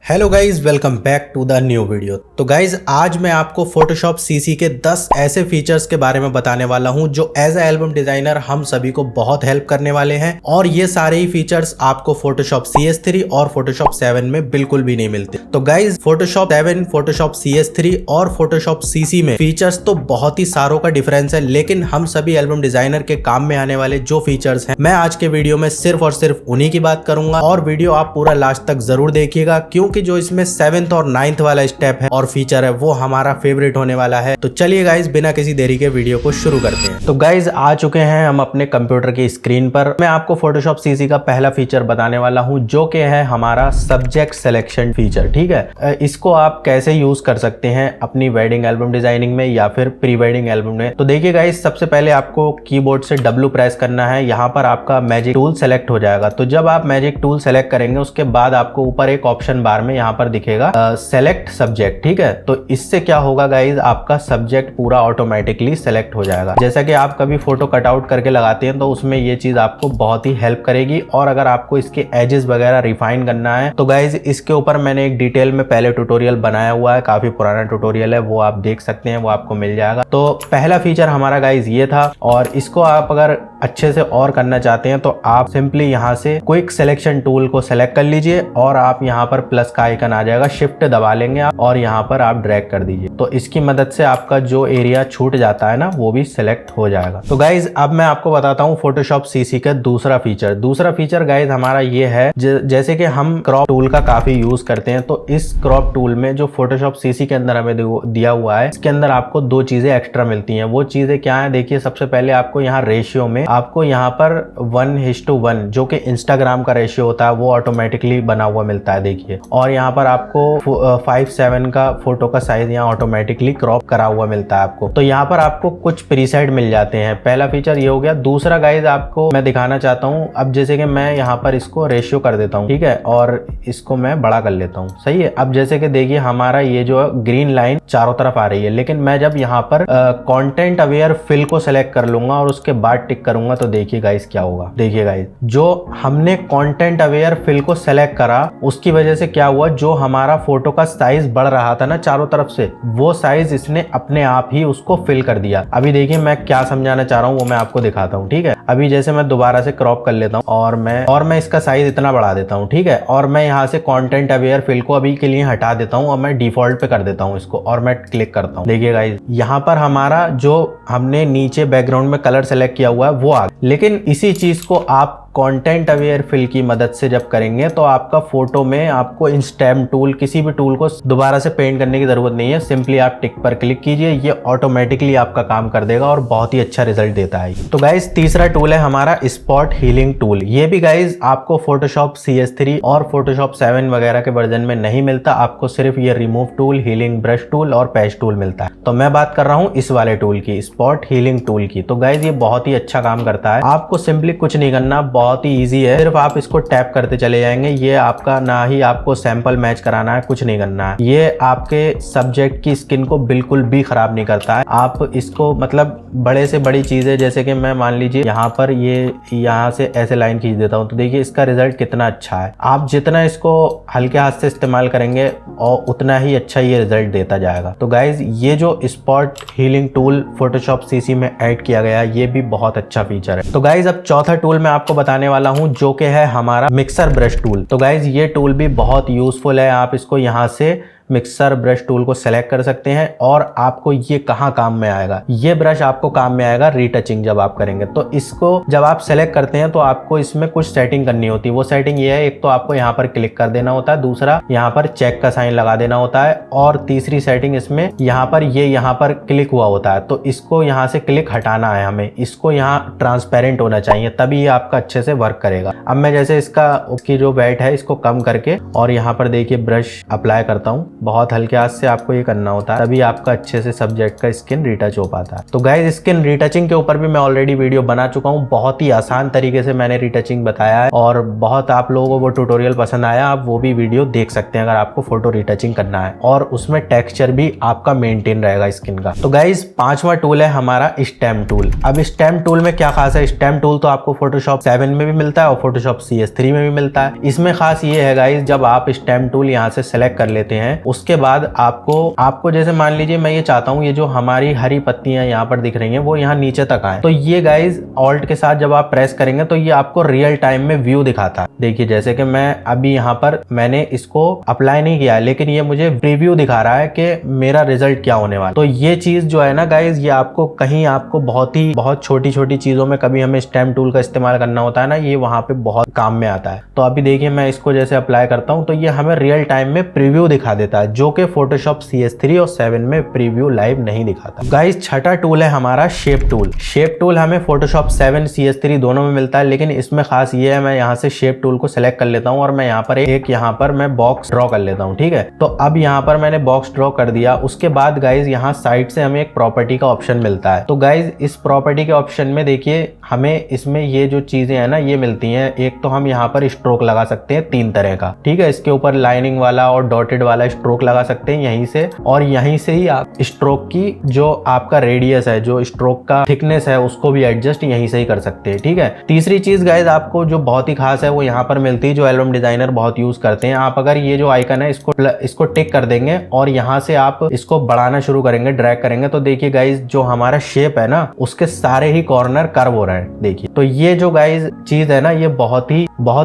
Hello guys, welcome back to the new video. तो guys आज मैं आपको फोटोशॉप सीसी के 10 ऐसे फीचर्स के बारे में बताने वाला हूं जो एज ए एल्बम डिजाइनर हम सभी को बहुत हेल्प करने वाले हैं। और ये सारे ही फीचर्स आपको फोटोशॉप CS3 और फोटोशॉप 7 में बिल्कुल भी नहीं मिलते। तो गाइज फोटोशॉप 7, फोटोशॉप CS3 और फोटोशॉप सीसी में फीचर्स तो बहुत ही सारों का डिफरेंस है, लेकिन हम सभी एल्बम डिजाइनर के काम में आने वाले जो फीचर्स हैं मैं आज के वीडियो में सिर्फ और सिर्फ उन्हीं की बात करूंगा। और वीडियो आप पूरा लास्ट तक जरूर देखिएगा, क्योंकि जो इसमें 7th और 9th वाला स्टेप है और फीचर है वो हमारा फेवरेट होने वाला है। तो चलिए गाइज बिना किसी देरी के वीडियो को शुरू करते हैं। तो गाइज आ चुके हैं हम अपने कंप्यूटर की स्क्रीन पर। मैं आपको फोटोशॉप सीसी का पहला फीचर बताने वाला हूं जो कि है हमारा सब्जेक्ट सिलेक्शन फीचर। ठीक है, इसको आप कैसे यूज कर सकते हैं अपनी वेडिंग एल्बम डिजाइनिंग में या फिर प्री वेडिंग एल्बम में। तो देखिए गाइज, सबसे पहले आपको कीबोर्ड से W प्रेस करना है। यहाँ पर आपका मैजिक टूल सेलेक्ट हो जाएगा। तो जब आप मैजिक टूल सेलेक्ट करेंगे उसके बाद आपको ऊपर एक ऑप्शन बार में यहाँ पर दिखेगा सेलेक्ट सब्जेक्ट। ठीक है, तो इससे क्या होगा गाइज, आपका सब्जेक्ट पूरा ऑटोमेटिकली सेलेक्ट हो जाएगा। जैसा कि आप कभी फोटो कटआउट करके लगाते हैं तो उसमें ये चीज आपको बहुत ही हेल्प करेगी। और अगर आपको इसके एजेस वगैरह रिफाइन करना है तो गाइज इसके ऊपर मैंने एक डिटेल में पहले ट्यूटोरियल बनाया हुआ है, काफी पुराना ट्यूटोरियल है, वो आप देख सकते हैं, वो आपको मिल जाएगा। तो पहला फीचर हमारा गाइज ये था। और इसको आप अगर अच्छे से और करना चाहते हैं तो आप सिंपली यहाँ से क्विक सिलेक्शन टूल को सेलेक्ट कर लीजिए और आप यहाँ पर प्लस का आइकन आ जाएगा, शिफ्ट दबा लेंगे आप और यहाँ पर आप ड्रैग कर दीजिए। तो इसकी मदद से आपका जो एरिया छूट जाता है ना वो भी सिलेक्ट हो जाएगा। तो गाइज अब मैं आपको बताता हूँ फोटोशॉप सीसी का दूसरा फीचर गाइज हमारा ये है, जैसे कि हम क्रॉप टूल का काफी यूज करते हैं। तो इस क्रॉप टूल में जो फोटोशॉप सीसी के अंदर हमें दिया हुआ है, इसके अंदर आपको दो चीजें एक्स्ट्रा मिलती हैं। वो चीजें क्या है, देखिए सबसे पहले आपको यहाँ रेशियो में आपको यहाँ पर 1:1 जो कि इंस्टाग्राम का रेशियो होता है वो ऑटोमेटिकली बना हुआ मिलता है, देखिए। और यहाँ पर आपको 5:7 का फोटो का साइज यहाँ ऑटोमेटिकली क्रॉप करा हुआ मिलता है आपको। तो यहाँ पर आपको कुछ प्रीसेट मिल जाते हैं। पहला फीचर ये हो गया। दूसरा गाइज आपको मैं दिखाना चाहता हूँ, अब जैसे कि मैं यहाँ पर इसको रेशियो कर देता हूँ, ठीक है, और इसको मैं बड़ा कर लेता हूँ, सही है। अब जैसे कि देखिए हमारा ये जो ग्रीन लाइन चारों तरफ आ रही है, लेकिन मैं जब यहाँ पर कंटेंट अवेयर फिल को सेलेक्ट कर लूंगा और उसके बाद टिक करूंगा तो देखिए गाइज क्या होगा। देखिए गाइज, जो हमने कंटेंट अवेयर फिल को सेलेक्ट करा उसकी वजह से क्या हुआ, जो हमारा फोटो का साइज बढ़ रहा था ना चारों तरफ से, वो साइज इसने अपने आप ही उसको फिल कर दिया। अभी देखिए मैं क्या समझाना चाह रहा हूँ वो मैं आपको दिखाता हूँ, ठीक है। अभी जैसे मैं दोबारा से क्रॉप कर लेता हूँ और मैं इसका साइज इतना बढ़ा देता हूँ, ठीक है। और मैं यहाँ से कंटेंट अवेयर फिल को अभी के लिए हटा देता हूँ और मैं डिफॉल्ट पे कर देता हूँ इसको और मैं क्लिक करता हूँ। देखिए गाइस, यहाँ पर हमारा जो हमने नीचे बैकग्राउंड में कलर सेलेक्ट किया हुआ है वो आ गया। लेकिन इसी चीज को आप कंटेंट अवेयर फिल की मदद से जब करेंगे तो आपका फोटो में आपको इन स्टैम्प टूल किसी भी टूल को दोबारा से पेंट करने की जरूरत नहीं है। सिंपली आप टिक पर क्लिक कीजिए, ये ऑटोमेटिकली आपका काम कर देगा और बहुत ही अच्छा रिजल्ट देता है। तो गाइज तीसरा टूल है हमारा स्पॉट हीलिंग टूल। ये भी गाइज आपको फोटोशॉप CS3 और फोटोशॉप 7 वगैरह के वर्जन में नहीं मिलता। आपको सिर्फ ये remove tool, healing brush tool और पैच टूल मिलता है। तो मैं बात कर रहा हूँ इस वाले टूल की, स्पॉट हीलिंग टूल की। तो गाइज ये बहुत ही अच्छा काम करता है। आपको सिंपली कुछ नहीं करना, बहुत ही ईजी है, सिर्फ आप इसको टैप करते चले जाएंगे। ये आपका ना ही आपको सैंपल मैच कराना है, कुछ नहीं करना है। ये आपके सब्जेक्ट की स्किन को बिल्कुल भी खराब नहीं करता है। आप इसको मतलब बड़े से बड़ी चीजें, जैसे कि मैं मान लीजिए यहाँ पर ये यहाँ से ऐसे लाइन खींच देता हूँ तो देखिए इसका रिजल्ट कितना अच्छा है। आप जितना इसको हल्के हाथ से इस्तेमाल करेंगे और उतना ही अच्छा ये रिजल्ट देता जाएगा। तो गाइज ये जो spot healing tool Photoshop CC में ऐड किया गया है ये भी बहुत अच्छा फीचर है। तो गाइज अब चौथा टूल मैं आपको बताने वाला हूँ जो कि है हमारा मिक्सर ब्रश टूल। तो गाइज ये टूल भी बहुत यूजफुल है। आप इसको यहाँ से मिक्सर ब्रश टूल को सेलेक्ट कर सकते हैं और आपको ये कहाँ काम में आएगा, ये ब्रश आपको काम में आएगा रीटचिंग जब आप करेंगे। तो इसको जब आप सेलेक्ट करते हैं तो आपको इसमें कुछ सेटिंग करनी होती है। वो सेटिंग ये है, एक तो आपको यहाँ पर क्लिक कर देना होता है, दूसरा यहाँ पर चेक का साइन लगा देना होता है और तीसरी सेटिंग इसमें यहाँ पर क्लिक हुआ होता है। तो इसको यहाँ से क्लिक हटाना है हमें, इसको यहाँ ट्रांसपेरेंट होना चाहिए तभी ये आपका अच्छे से वर्क करेगा। अब मैं जैसे इसकी जो वेट है इसको कम करके और यहाँ पर देखिए ब्रश अप्लाई करता हूँ बहुत हल्के हाथ से आपको ये करना होता है, तभी आपका अच्छे से सब्जेक्ट का स्किन रिटच हो पाता है। तो गाइज स्किन रिटचिंग के ऊपर भी मैं ऑलरेडी वीडियो बना चुका हूँ, बहुत ही आसान तरीके से मैंने रिटचिंग बताया है और बहुत आप लोगों को वो ट्यूटोरियल पसंद आया। आप वो भी वीडियो देख सकते हैं अगर आपको फोटो रिटचिंग करना है, और उसमें टेक्सचर भी आपका मेंटेन रहेगा स्किन का। तो गाइज पांचवा टूल है हमारा स्टैम्प टूल। अब स्टैम्प टूल में क्या खास है? स्टैम्प टूल तो आपको फोटोशॉप 7 में भी मिलता है और फोटोशॉप CS3 में भी मिलता है। इसमें खास ये है गाइज, जब आप स्टैम्प टूल यहाँ से सेलेक्ट कर लेते हैं उसके बाद आपको जैसे मान लीजिए मैं ये चाहता हूँ ये जो हमारी हरी पत्तियां यहाँ पर दिख रही हैं वो यहाँ नीचे तक आए, तो ये गाइज ऑल्ट के साथ जब आप प्रेस करेंगे तो ये आपको रियल टाइम में व्यू दिखाता है। देखिए जैसे कि मैं अभी यहाँ पर मैंने इसको अप्लाई नहीं किया लेकिन ये मुझे प्रीव्यू दिखा रहा है कि मेरा रिजल्ट क्या होने वाला। तो ये चीज जो है ना गाइज, ये आपको बहुत छोटी छोटी चीजों में कभी हमें स्टैम्प टूल का इस्तेमाल करना होता है ना, ये वहां पे बहुत काम में आता है। तो अभी देखिए मैं इसको जैसे अप्लाई करता हूँ तो ये हमें रियल टाइम में प्रीव्यू दिखा देता है, जो कि फोटोशॉप CS3 और 7 में प्रीव्यू लाइव नहीं दिखाता। गाइज छठा टूल है हमारा शेप टूल। शेप टूल हमें फोटोशॉप 7 CS3 दोनों में मिलता है, लेकिन इसमें खास ये है मैं यहाँ से शेप टूल को सिलेक्ट कर लेता हूँ और मैं यहाँ पर मैं बॉक्स ड्रॉ कर लेता हूँ। ठीक है, तो अब यहाँ पर मैंने बॉक्स ड्रॉ कर दिया। उसके बाद गाइज यहाँ साइड से हमें एक प्रॉपर्टी का ऑप्शन मिलता है। तो गाइज इस प्रॉपर्टी के ऑप्शन में देखिए हमें इसमें ये जो चीजें हैं ना ये मिलती हैं। एक तो हम यहाँ पर स्ट्रोक लगा सकते हैं 3 तरह का, ठीक है, इसके ऊपर लाइनिंग वाला और डॉटेड वाला स्ट्रोक लगा सकते हैं यहीं से, और यहीं से ही आप स्ट्रोक की जो आपका रेडियस है, जो स्ट्रोक का थिकनेस है, उसको भी एडजस्ट यहीं से ही कर सकते हैं। ठीक है, तीसरी चीज गाइज आपको जो बहुत ही खास है वो यहाँ पर मिलती है, जो एल्बम डिजाइनर बहुत यूज करते हैं। आप अगर ये जो आइकन है इसको टिक कर देंगे और यहाँ से आप इसको बढ़ाना शुरू करेंगे, ड्रैग करेंगे, तो देखिए गाइज जो हमारा शेप है ना उसके सारे ही कॉर्नर कर्व हो रहे हैं। देखिए तो ये जो गाइज चीज है ना ये बहुत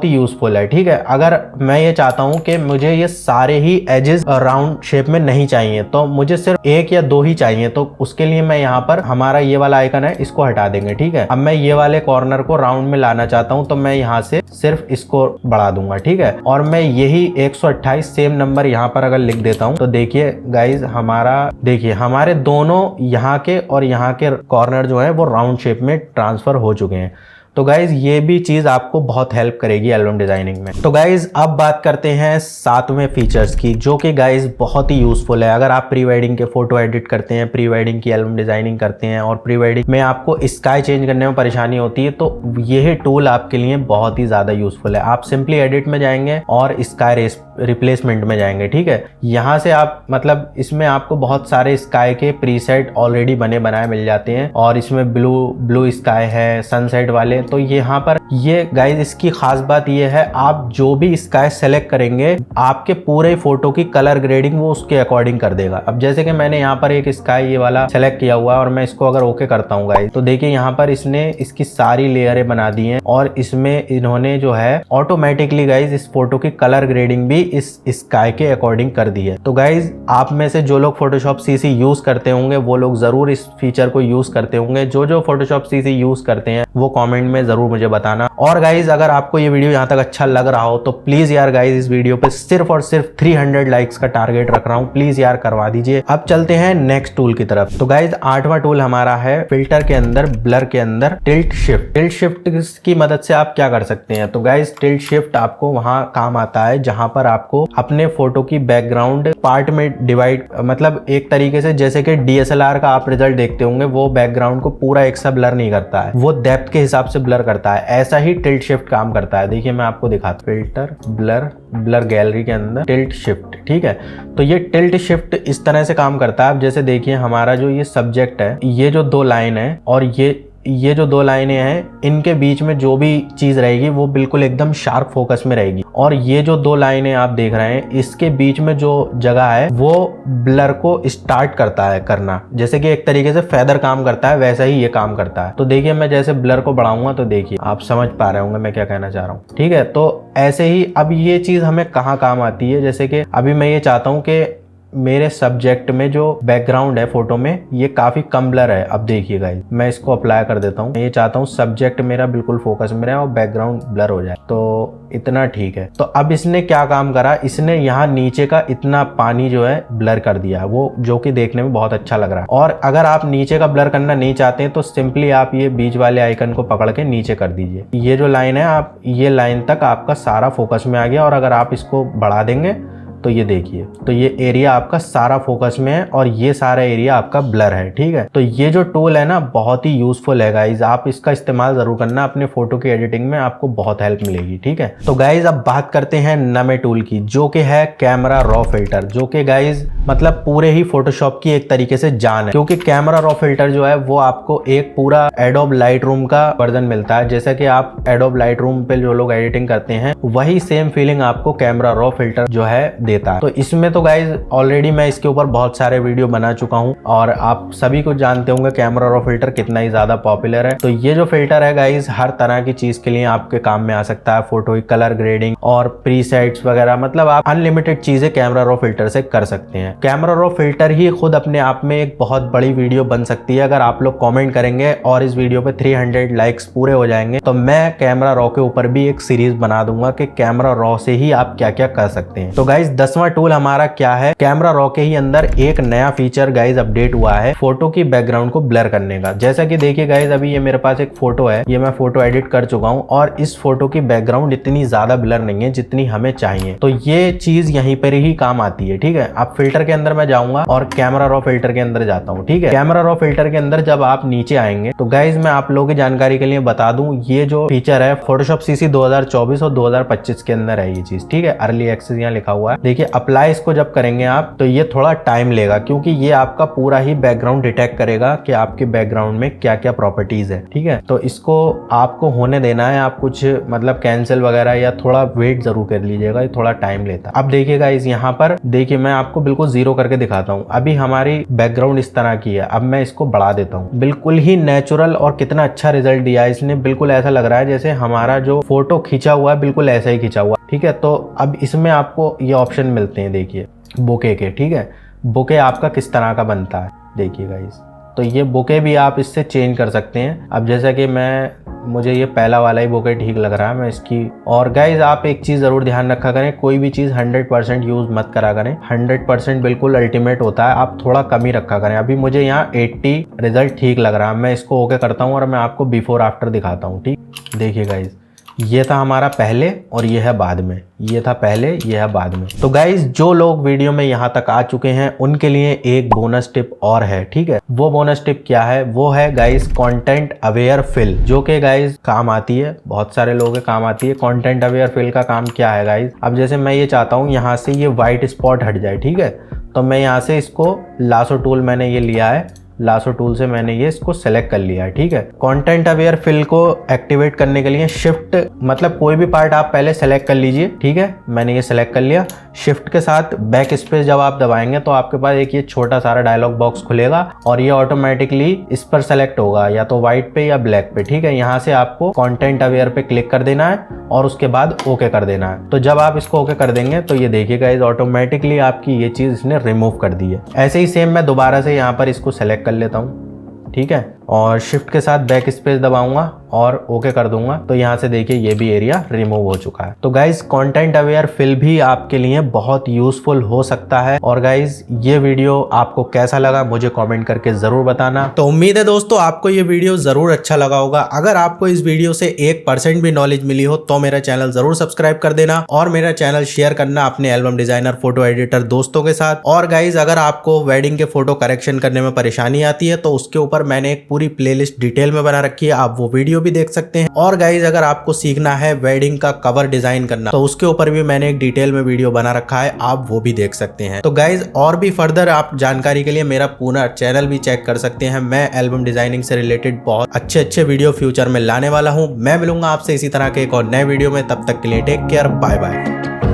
ही यूजफुल है। ठीक है, अगर मैं ये चाहता हूँ कि मुझे ये सारे ही एजेस राउंड शेप में नहीं चाहिए, तो मुझे सिर्फ 1 या 2 ही चाहिए, तो उसके लिए मैं यहाँ पर हमारा ये वाला आइकन है इसको हटा देंगे। ठीक है, अब मैं ये वाले कॉर्नर को राउंड में लाना चाहता हूँ तो मैं यहाँ से सिर्फ इसको बढ़ा दूंगा। ठीक है, और मैं यही 128 सेम नंबर यहाँ पर अगर लिख देता हूँ तो देखिए गाइज हमारे दोनों यहाँ के और यहाँ के कॉर्नर जो है वो राउंड शेप में ट्रांसफर हो चुके हैं। तो गाइज ये भी चीज आपको बहुत हेल्प करेगी एल्बम डिजाइनिंग में। तो गाइज अब बात करते हैं 7वें फीचर्स की, जो कि गाइज बहुत ही यूजफुल है। अगर आप प्री वेडिंग के फोटो एडिट करते हैं, प्री वेडिंग की एल्बम डिजाइनिंग करते हैं और प्री वेडिंग में आपको स्काई चेंज करने में परेशानी होती है, तो यह टूल आपके लिए बहुत ही ज्यादा यूजफुल है। आप सिंपली एडिट में जाएंगे और स्काई रिप्लेसमेंट में जाएंगे। ठीक है, यहाँ से आप इसमें आपको बहुत सारे स्काई के प्रीसेट ऑलरेडी बने बनाए मिल जाते हैं, और इसमें ब्लू स्काई है, सनसेट वाले। तो यहाँ पर ये गाइज इसकी खास बात ये है, आप जो भी स्काई सेलेक्ट करेंगे आपके पूरे फोटो की कलर ग्रेडिंग वो उसके अकॉर्डिंग कर देगा। अब जैसे कि मैंने यहाँ पर एक स्काई ये वाला सेलेक्ट किया हुआ है और मैं इसको अगर ओके करता हूँ गाइज, तो देखिए यहाँ पर इसने इसकी सारी लेयरें बना दी हैं और इसमें इन्होंने जो है ऑटोमेटिकली गाइज इस फोटो की कलर ग्रेडिंग भी इस स्काई के अकॉर्डिंग कर दी है। तो गाइज आप में से जो लोग फोटोशॉप CC यूज करते होंगे वो लोग जरूर इस फीचर को यूज करते होंगे। जो फोटोशॉप CC यूज करते हैं वो कमेंट में जरूर मुझे बताना। और गाइज अगर आपको ये वीडियो यहाँ तक अच्छा लग रहा हो तो प्लीज यार गाइज इस वीडियो पे सिर्फ और सिर्फ 300 लाइक्स का टारगेट रख रहा हूँ, प्लीज यार करवा दीजिए। अब चलते हैं नेक्स्ट टूल की तरफ। तो गाइज 8वां टूल हमारा है फिल्टर के अंदर, ब्लर के अंदर टिल्ट शिफ्ट। टिल्ट शिफ्ट की मदद से आप क्या कर सकते हैं? तो गाइज टिल्ट शिफ्ट आपको वहां काम आता है जहां पर आपको अपने फोटो की बैकग्राउंड पार्ट में डिवाइड, एक तरीके से जैसे कि DSLR का आप रिजल्ट देखते होंगे, वो बैकग्राउंड को पूरा एक सा ब्लर नहीं करता है, वो डेप्थ के हिसाब से ब्लर करता है। ऐसा ही टिल्ट शिफ्ट काम करता है। देखिए मैं आपको दिखाता हूं, फिल्टर ब्लर गैलरी के अंदर टिल्ट शिफ्ट। ठीक है, तो ये टिल्ट शिफ्ट इस तरह से काम करता है। अब जैसे देखिए हमारा जो ये सब्जेक्ट है, ये जो 2 लाइन है और ये जो 2 लाइनें हैं, इनके बीच में जो भी चीज रहेगी वो बिल्कुल एकदम शार्प फोकस में रहेगी। और ये जो 2 लाइनें आप देख रहे हैं, इसके बीच में जो जगह है वो ब्लर को स्टार्ट करता है करना, जैसे कि एक तरीके से फेदर काम करता है वैसा ही ये काम करता है। तो देखिए मैं जैसे ब्लर को बढ़ाऊंगा तो देखिए आप समझ पा रहे होंगे मैं क्या कहना चाह रहा हूँ। ठीक है, तो ऐसे ही अब ये चीज हमें कहाँ काम आती है, जैसे कि अभी मैं ये चाहता हूँ कि मेरे सब्जेक्ट में जो बैकग्राउंड है फोटो में ये काफी कम ब्लर है। अब देखिए गाइस मैं इसको अप्लाई कर देता हूँ। ये चाहता हूँ सब्जेक्ट मेरा बिल्कुल फोकस में रहे और बैकग्राउंड ब्लर हो जाए, तो इतना ठीक है। तो अब इसने क्या काम करा, इसने यहाँ नीचे का इतना पानी जो है ब्लर कर दिया, वो जो कि देखने में बहुत अच्छा लग रहा है। और अगर आप नीचे का ब्लर करना नहीं चाहते हैं तो सिंपली आप ये बीच वाले आइकन को पकड़ के नीचे कर दीजिए। ये जो लाइन है, आप ये लाइन तक आपका सारा फोकस में आ गया। और अगर आप इसको बढ़ा देंगे तो ये देखिए, तो ये एरिया आपका सारा फोकस में है और ये सारा एरिया आपका ब्लर है। ठीक है, तो ये जो टूल है ना बहुत ही यूजफुल है गाइज, आप इसका इस्तेमाल जरूर करना अपने फोटो की एडिटिंग में, आपको बहुत हेल्प मिलेगी। ठीक है, तो गाइज अब बात करते हैं नए टूल की, जो कि है कैमरा रॉ फिल्टर, जो कि गाइज मतलब पूरे ही फोटोशॉप की एक तरीके से जान है, क्योंकि कैमरा रॉ फिल्टर जो है वो आपको एक पूरा एडोब लाइटरूम का वर्जन मिलता है। जैसा कि आप एडोब लाइटरूम पे जो लोग एडिटिंग करते हैं वही सेम फीलिंग आपको कैमरा रॉ फिल्टर जो है देता है। तो इसमें तो गाइज ऑलरेडी मैं इसके ऊपर बहुत सारे वीडियो बना चुका हूं और आप सभी को जानते होंगे कैमरा रॉ फिल्टर कितना ही ज्यादा पॉपुलर है। तो ये जो फिल्टर है गाइज हर तरह की चीज के लिए आपके काम में आ सकता है, फोटो की कलर ग्रेडिंग और प्रीसेट्स वगैरह, मतलब आप अनलिमिटेड चीजें कैमरा रॉ फिल्टर से कर सकते हैं। कैमरा रॉ फिल्टर ही खुद अपने आप में एक बहुत बड़ी वीडियो बन सकती है। अगर आप लोग कमेंट करेंगे और इस वीडियो पे 300 लाइक्स पूरे हो जाएंगे तो मैं कैमरा रॉ के ऊपर भी एक सीरीज बना दूंगा कि कैमरा रॉ से ही आप क्या क्या कर सकते हैं। तो गाइज 10वां टूल हमारा क्या है, कैमरा रॉ के ही अंदर एक नया फीचर गाइज अपडेट हुआ है फोटो की बैकग्राउंड को ब्लर करने का। जैसा कि देखिए गाइज अभी ये मेरे पास एक फोटो है, ये मैं फोटो एडिट कर चुका हूँ और इस फोटो की बैकग्राउंड इतनी ज्यादा ब्लर नहीं है जितनी हमें चाहिए। तो ये चीज यहीं पर ही काम आती है। ठीक है, अब फिल्टर के अंदर मैं जाऊंगा और कैमरा रॉ फिल्टर के अंदर जाता हूँ। ठीक है, कैमरा रॉ फिल्टर के अंदर जब आप नीचे आएंगे तो गाइज मैं आप लोगों की जानकारी के लिए बता दूं, ये जो फीचर है फोटोशॉप सीसी 2024 और 2025 के अंदर है ये चीज। ठीक है, अर्ली एक्सेस यहाँ लिखा हुआ है। देखिए अप्लाई इसको जब करेंगे आप तो ये थोड़ा टाइम लेगा, क्योंकि ये आपका पूरा ही बैकग्राउंड डिटेक्ट करेगा कि आपके बैकग्राउंड में क्या क्या प्रॉपर्टीज है। ठीक है, तो इसको आपको होने देना है, आप कुछ मतलब कैंसिल वगैरह या थोड़ा वेट जरूर कर लीजिएगा, ये थोड़ा टाइम लेता है। अब देखिएगा इस यहाँ पर देखिए मैं आपको बिल्कुल जीरो करके दिखाता हूँ। अभी हमारी बैकग्राउंड इस तरह की है, अब मैं इसको बढ़ा देता हूँ, बिल्कुल ही नेचुरल और कितना अच्छा रिजल्ट दिया है इसने। बिल्कुल ऐसा लग रहा है जैसे हमारा जो फोटो खींचा हुआ है बिल्कुल ऐसा ही खींचा हुआ। ठीक है, तो अब इसमें आपको ये ऑप्शन मिलते हैं देखिए बोके के। ठीक है, बोके आपका किस तरह का बनता है देखिएगा इस, तो ये बोके भी आप इससे चेंज कर सकते हैं। अब जैसा कि मुझे ये पहला वाला ही बोके ठीक लग रहा है, मैं इसकी। और गाइज आप एक चीज़ ज़रूर ध्यान रखा करें, कोई भी चीज़ 100% यूज़ मत करा करें। 100% बिल्कुल अल्टीमेट होता है, आप थोड़ा कम ही रखा करें। अभी मुझे यहाँ 80 रिजल्ट ठीक लग रहा है, मैं इसको ओके करता हूँ और मैं आपको बिफोर आफ्टर दिखाता हूँ। ठीक देखिए गाइज, ये था हमारा पहले और ये है बाद में, ये था पहले ये है बाद में। तो गाइज जो लोग वीडियो में यहाँ तक आ चुके हैं उनके लिए एक बोनस टिप और है। ठीक है, वो बोनस टिप क्या है, वो है गाइज कंटेंट अवेयर फिल, जो कि गाइज काम आती है, बहुत सारे लोगों के काम आती है। कंटेंट अवेयर फिल का काम क्या है गाइज, अब जैसे मैं ये चाहता हूँ यहाँ से ये व्हाइट स्पॉट हट जाए। ठीक है, तो मैं यहाँ से इसको लासो टूल मैंने ये लिया है, लासो टूल से मैंने ये इसको सेलेक्ट कर लिया है। ठीक है, कंटेंट अवेयर फिल को एक्टिवेट करने के लिए शिफ्ट मतलब कोई भी पार्ट आप पहले सेलेक्ट कर लीजिए। ठीक है, मैंने ये सेलेक्ट कर लिया, शिफ्ट के साथ बैक स्पेस जब आप दबाएंगे तो आपके पास एक ये छोटा सारा डायलॉग बॉक्स खुलेगा और ये ऑटोमेटिकली इस पर सेलेक्ट होगा या तो व्हाइट पे या ब्लैक पे। ठीक है, यहाँ से आपको कंटेंट अवेयर पे क्लिक कर देना है और उसके बाद ओके कर देना है। तो जब आप इसको ओके कर देंगे तो ये देखिएगा इस ऑटोमेटिकली आपकी ये चीज इसने रिमूव कर दी है। ऐसे ही सेम मैं दोबारा से यहाँ पर इसको सेलेक्ट कर लेता हूँ। ठीक है, और शिफ्ट के साथ बैक स्पेस दबाऊंगा और ओके कर दूंगा तो यहाँ से देखिए ये भी एरिया रिमूव हो चुका है। तो गाइज कंटेंट अवेयर फिल भी आपके लिए बहुत यूजफुल हो सकता है। और गाइज ये वीडियो आपको कैसा लगा मुझे कमेंट करके जरूर बताना। तो उम्मीद है दोस्तों आपको ये वीडियो जरूर अच्छा लगा होगा। अगर आपको इस वीडियो से 1% भी नॉलेज मिली हो तो मेरा चैनल जरूर सब्सक्राइब कर देना और मेरा चैनल शेयर करना अपने एल्बम डिजाइनर फोटो एडिटर दोस्तों के साथ। और गाइज अगर आपको वेडिंग के फोटो करेक्शन करने में परेशानी आती है तो उसके ऊपर मैंने एक पूरी प्लेलिस्ट डिटेल में बना रखी है, आप वो वीडियो भी देख सकते हैं। और गाइज अगर आपको सीखना है वेडिंग का कवर डिजाइन करना तो उसके ऊपर भी मैंने एक डिटेल में वीडियो बना रखा है, आप वो भी देख सकते हैं। तो गाइज और भी फर्दर आप जानकारी के लिए मेरा पूरा चैनल भी चेक कर सकते हैं। मैं एल्बम डिजाइनिंग से रिलेटेड बहुत अच्छे वीडियो फ्यूचर में लाने वाला हूँ। मैं मिलूंगा आपसे इसी तरह के एक और नए वीडियो में, तब तक के लिए टेक केयर, बाय बाय।